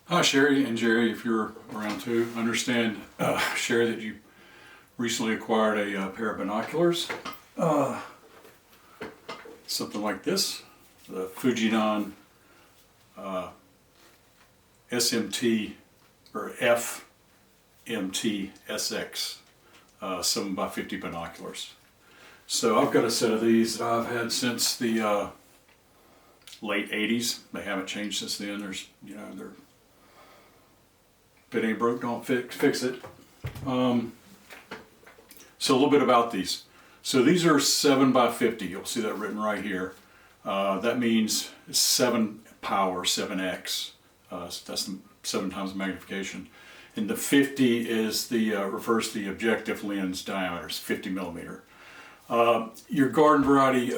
Hi Sherry and Jerry, if you're around too. I understand, Sherry, that you recently acquired a pair of binoculars. Something like this, the Fujinon SMT or FMTR-SX 7x50 binoculars. So I've got a set of these that I've had since the late 80s. They haven't changed since then. There's, they're, if it ain't broke, don't fix it. So a little bit about these. So these are 7x50. You'll see that written right here. That means 7 power, 7x. So that's 7 times magnification. And the 50 is the refers to the objective lens diameter. It's 50 millimeter. Your garden variety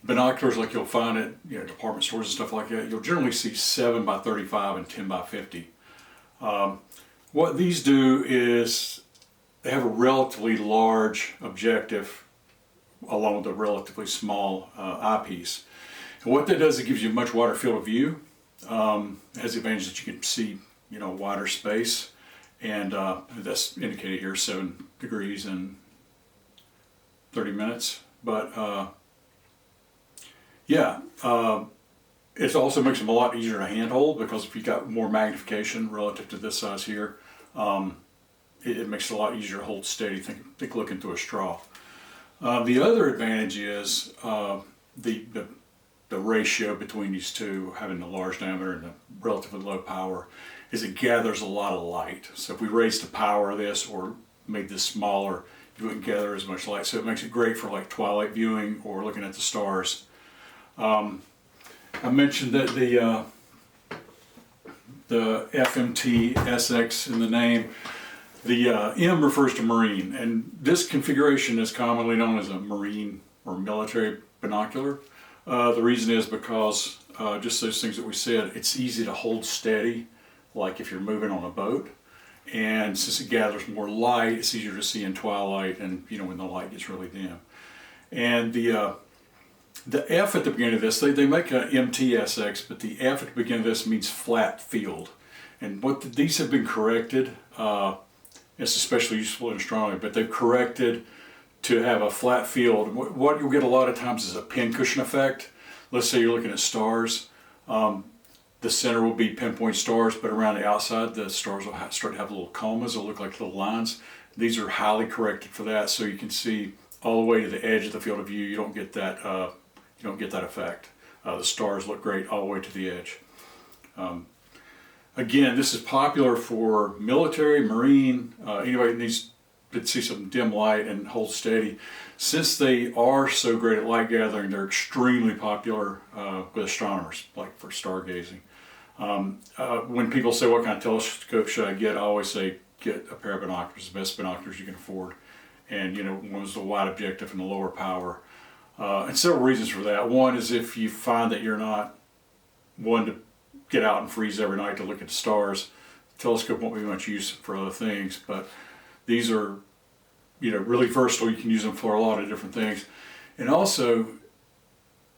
binoculars, like you'll find at department stores and stuff like that, you'll generally see 7x35 and 10x50. What these do is they have a relatively large objective along with a relatively small eyepiece. And what that does, it gives you a much wider field of view. It has the advantage that you can see wider space, and that's indicated here, 7 degrees and 30 minutes. But it also makes them a lot easier to handhold, because if you've got more magnification relative to this size here, it makes it a lot easier to hold steady, think looking through a straw. The other advantage is the ratio between these two, having the large diameter and the relatively low power, is it gathers a lot of light. So if we raised the power of this or made this smaller, you wouldn't gather as much light. So it makes it great for like twilight viewing or looking at the stars. I mentioned that the FMTR-SX in the name. The M refers to marine, and this configuration is commonly known as a marine or military binocular. The reason is because just those things that we said, it's easy to hold steady, like if you're moving on a boat, and since it gathers more light, it's easier to see in twilight and when the light gets really dim. And the F at the beginning of this, they make an MT-SX, but the F at the beginning of this means flat field. And these have been corrected. It's especially useful in astronomy, but they've corrected to have a flat field. What you'll get a lot of times is a pincushion effect. Let's say you're looking at stars. The center will be pinpoint stars, but around the outside, the stars will start to have little comas. They'll look like little lines. These are highly corrected for that, so you can see all the way to the edge of the field of view. You don't get that. You don't get that effect. The stars look great all the way to the edge. Again, this is popular for military, marine, anybody that needs to see some dim light and hold steady. Since they are so great at light gathering, they're extremely popular with astronomers, like for stargazing. When people say, what kind of telescope should I get? I always say, get a pair of binoculars, the best binoculars you can afford. And one's the wide objective and the lower power. And several reasons for that. One is if you find that you're not one to get out and freeze every night to look at the stars, the telescope won't be much use for other things, but these are really versatile. You can use them for a lot of different things. And also,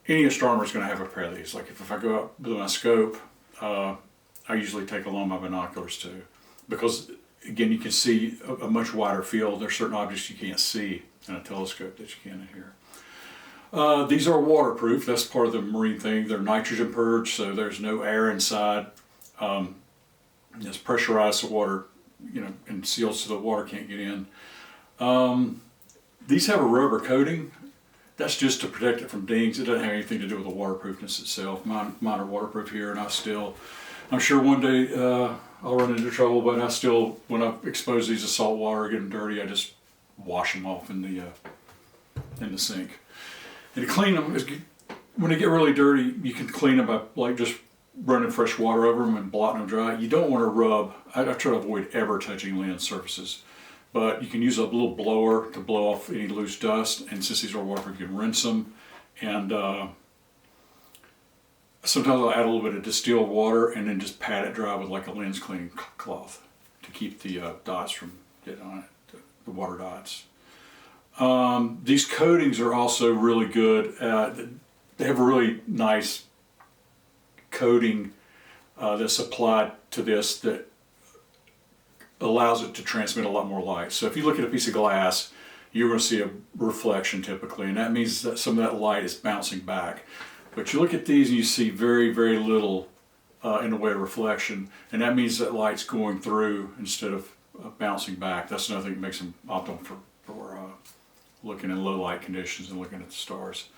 any astronomer is going to have a pair of these. Like if I go out with my scope, I usually take along my binoculars too, because again, you can see a much wider field. There's certain objects you can't see in a telescope that you can in here. These are waterproof. That's part of the marine thing. They're nitrogen purged, so there's no air inside. It's pressurized so water, and sealed so the water can't get in. These have a rubber coating. That's just to protect it from dings. It doesn't have anything to do with the waterproofness itself. Mine are waterproof here, and I'm sure one day I'll run into trouble, but when I expose these to salt water, get them dirty, I just wash them off in the sink. And to clean them, when they get really dirty, you can clean them by just running fresh water over them and blotting them dry. You don't want to rub. I try to avoid ever touching lens surfaces, but you can use a little blower to blow off any loose dust. And since these are waterproof, you can rinse them. And sometimes I'll add a little bit of distilled water and then just pat it dry with like a lens cleaning cloth to keep the dots from getting on it, the water dots. These coatings are also really good. They have a really nice coating that's applied to this that allows it to transmit a lot more light. So if you look at a piece of glass, you're going to see a reflection typically, and that means that some of that light is bouncing back. But you look at these and you see very, very little in the way of reflection, and that means that light's going through instead of bouncing back. That's another thing that makes them optimal for looking in low light conditions and looking at the stars.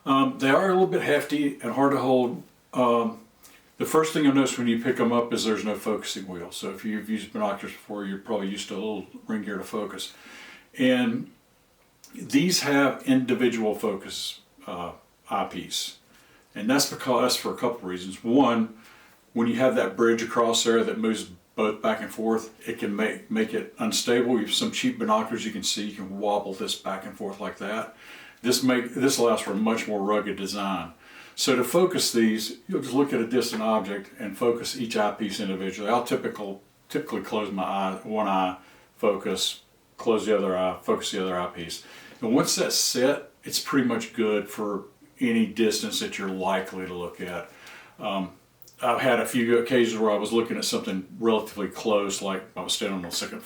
They are a little bit hefty and hard to hold. The first thing you'll notice when you pick them up is there's no focusing wheel. So if you've used binoculars before, you're probably used to a little ring gear to focus. And these have individual focus eyepiece. And that's for a couple of reasons. One, when you have that bridge across there that moves both back and forth, it can make it unstable. You have some cheap binoculars you can see, you can wobble this back and forth like that. This allows for a much more rugged design. So to focus these, you'll just look at a distant object and focus each eyepiece individually. I'll typically close my eye, one eye, focus, close the other eye, focus the other eyepiece. And once that's set, it's pretty much good for any distance that you're likely to look at. I've had a few occasions where I was looking at something relatively close, like I was standing on a second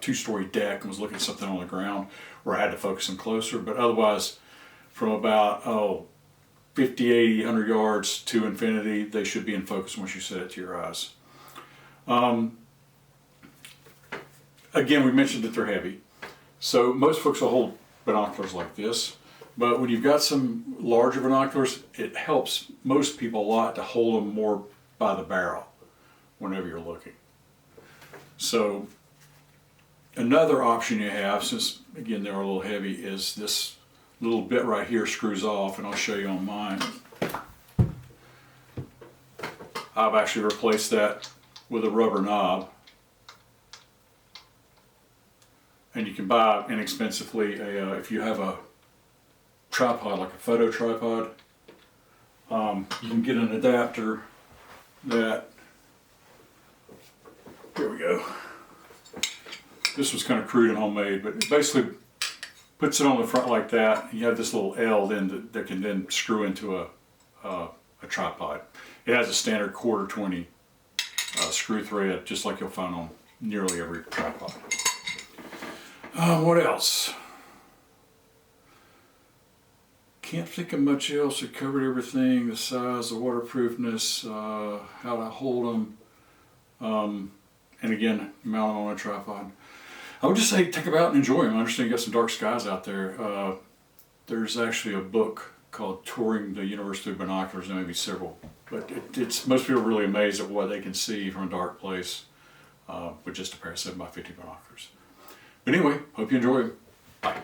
two-story deck and was looking at something on the ground where I had to focus them closer, but otherwise from about 50, 80, 100 yards to infinity, they should be in focus once you set it to your eyes. Again, we mentioned that they're heavy. So most folks will hold binoculars like this, but when you've got some larger binoculars, it helps most people a lot to hold them more by the barrel whenever you're looking. So another option you have, since again they're a little heavy, is this little bit right here screws off, and I'll show you on mine. I've actually replaced that with a rubber knob. And you can buy inexpensively if you have a tripod, like a photo tripod, you can get an adapter that, here we go. This was kind of crude and homemade, but it basically puts it on the front like that. And you have this little L then that can then screw into a tripod. It has a standard 1/4-20 screw thread, just like you'll find on nearly every tripod. What else? Can't think of much else. We covered everything: the size, the waterproofness, how to hold them, and again, mount them on a tripod. I would just say take them out and enjoy them. I understand you got some dark skies out there. There's actually a book called Touring the Universe Through Binoculars. There may be several, but it's most people are really amazed at what they can see from a dark place with just a pair of 7x50 binoculars. But anyway, hope you enjoy them. Bye.